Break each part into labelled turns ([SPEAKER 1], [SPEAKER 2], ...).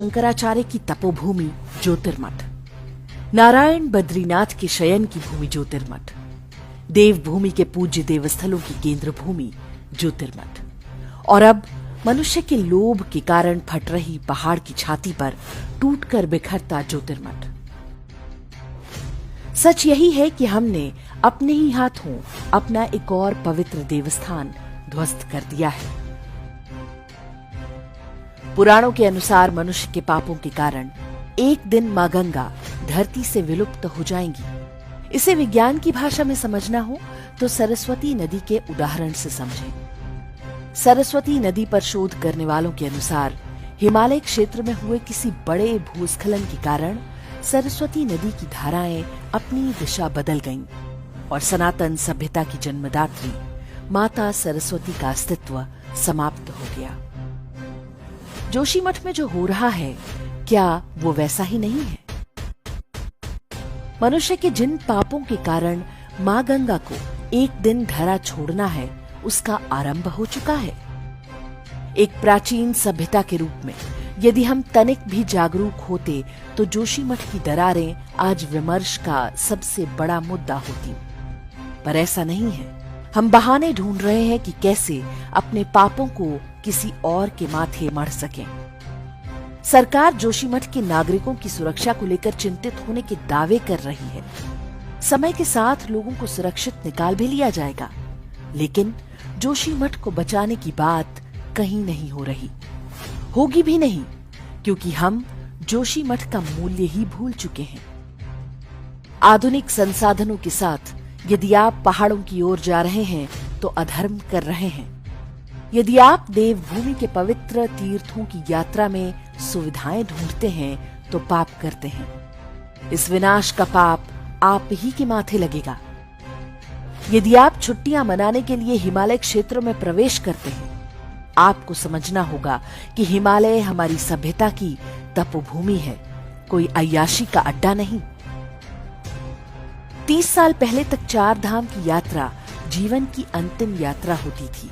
[SPEAKER 1] शंकराचार्य की तपोभूमि ज्योतिर्मठ, नारायण बद्रीनाथ के शयन की भूमि ज्योतिर्मठ, देवभूमि के पूज्य देवस्थलों की केंद्र भूमि ज्योतिर्मठ, और अब मनुष्य के लोभ के कारण फट रही पहाड़ की छाती पर टूटकर बिखरता ज्योतिर्मठ। सच यही है कि हमने अपने ही हाथों अपना एक और पवित्र देवस्थान ध्वस्त कर दिया है। पुराणों के अनुसार मनुष्य के पापों के कारण एक दिन मां गंगा धरती से विलुप्त हो जाएंगी। इसे विज्ञान की भाषा में समझना हो तो सरस्वती नदी के उदाहरण से समझें। सरस्वती नदी पर शोध करने वालों के अनुसार हिमालय क्षेत्र में हुए किसी बड़े भूस्खलन के कारण सरस्वती नदी की धाराएं अपनी दिशा बदल गईं और सनातन सभ्यता की जन्मदात्री माता सरस्वती का अस्तित्व समाप्त हो गया। जोशीमठ में जो हो रहा है, क्या वो वैसा ही नहीं है? मनुष्य के जिन पापों के कारण मां गंगा को एक दिन धरा छोड़ना है, उसका आरंभ हो चुका है। एक प्राचीन सभ्यता के रूप में यदि हम तनिक भी जागरूक होते तो जोशीमठ की दरारें आज विमर्श का सबसे बड़ा मुद्दा होती। पर ऐसा नहीं है। हम बहाने ढूंढ रहे हैं कि कैसे अपने पापों को किसी और के माथे मढ़ सकें। सरकार जोशीमठ के नागरिकों की सुरक्षा को लेकर चिंतित होने के दावे कर रही है। समय के साथ लोगों को सुरक्षित निकाल भी लिया जाएगा, लेकिन जोशीमठ को बचाने की बात कहीं नहीं हो रही, होगी भी नहीं, क्योंकि हम जोशीमठ का मूल्य ही भूल चुके हैं। आधुनिक संसाधनों के साथ यदि आप पहाड़ों की ओर जा रहे हैं तो अधर्म कर रहे हैं। यदि आप देवभूमि के पवित्र तीर्थों की यात्रा में सुविधाएं ढूंढते हैं तो पाप करते हैं। इस विनाश का पाप आप ही के माथे लगेगा। यदि आप छुट्टियां मनाने के लिए हिमालय क्षेत्र में प्रवेश करते हैं, आपको समझना होगा कि हिमालय हमारी सभ्यता की तपोभूमि है, कोई अय्याशी का अड्डा नहीं। 30 साल पहले तक 4 धाम की यात्रा जीवन की अंतिम यात्रा होती थी।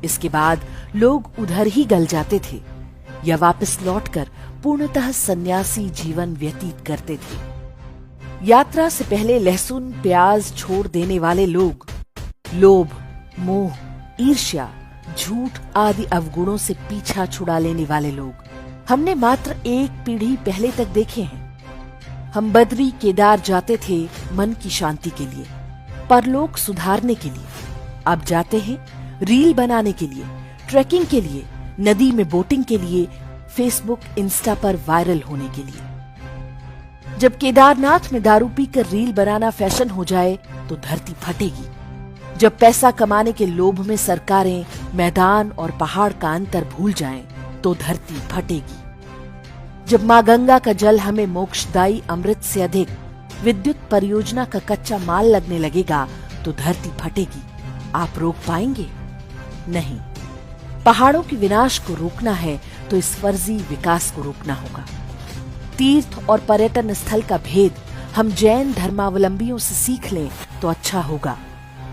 [SPEAKER 1] इसके बाद लोग उधर ही गल जाते थे या वापस लौटकर पूर्णतः सन्यासी जीवन व्यतीत करते थे। यात्रा से पहले लहसुन प्याज छोड़ देने वाले लोग लोभ, मोह, ईर्ष्या, झूठ आदि अवगुणों से पीछा छुड़ा लेने वाले लोग हमने मात्र एक पीढ़ी पहले तक देखे हैं। हम बद्री केदार जाते थे मन की शांति के लिए, परलोक सुधारने के लिए। अब जाते हैं रील बनाने के लिए, ट्रैकिंग के लिए, नदी में बोटिंग के लिए, फेसबुक इंस्टा पर वायरल होने के लिए। जब केदारनाथ में दारू पीकर रील बनाना फैशन हो जाए तो धरती फटेगी। जब पैसा कमाने के लोभ में सरकारें मैदान और पहाड़ का अंतर भूल जाएं तो धरती फटेगी। जब मां गंगा का जल हमें मोक्षदायी अमृत से अधिक विद्युत परियोजना का कच्चा माल लगने लगेगा तो धरती फटेगी। आप रोक पाएंगे? नहीं। पहाड़ों के विनाश को रोकना है तो इस फर्जी विकास को रोकना होगा। तीर्थ और पर्यटन स्थल का भेद हम जैन धर्मावलंबियों से सीख लें तो अच्छा होगा,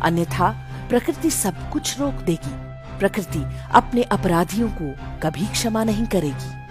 [SPEAKER 1] अन्यथा प्रकृति सब कुछ रोक देगी। प्रकृति अपने अपराधियों को कभी क्षमा नहीं करेगी।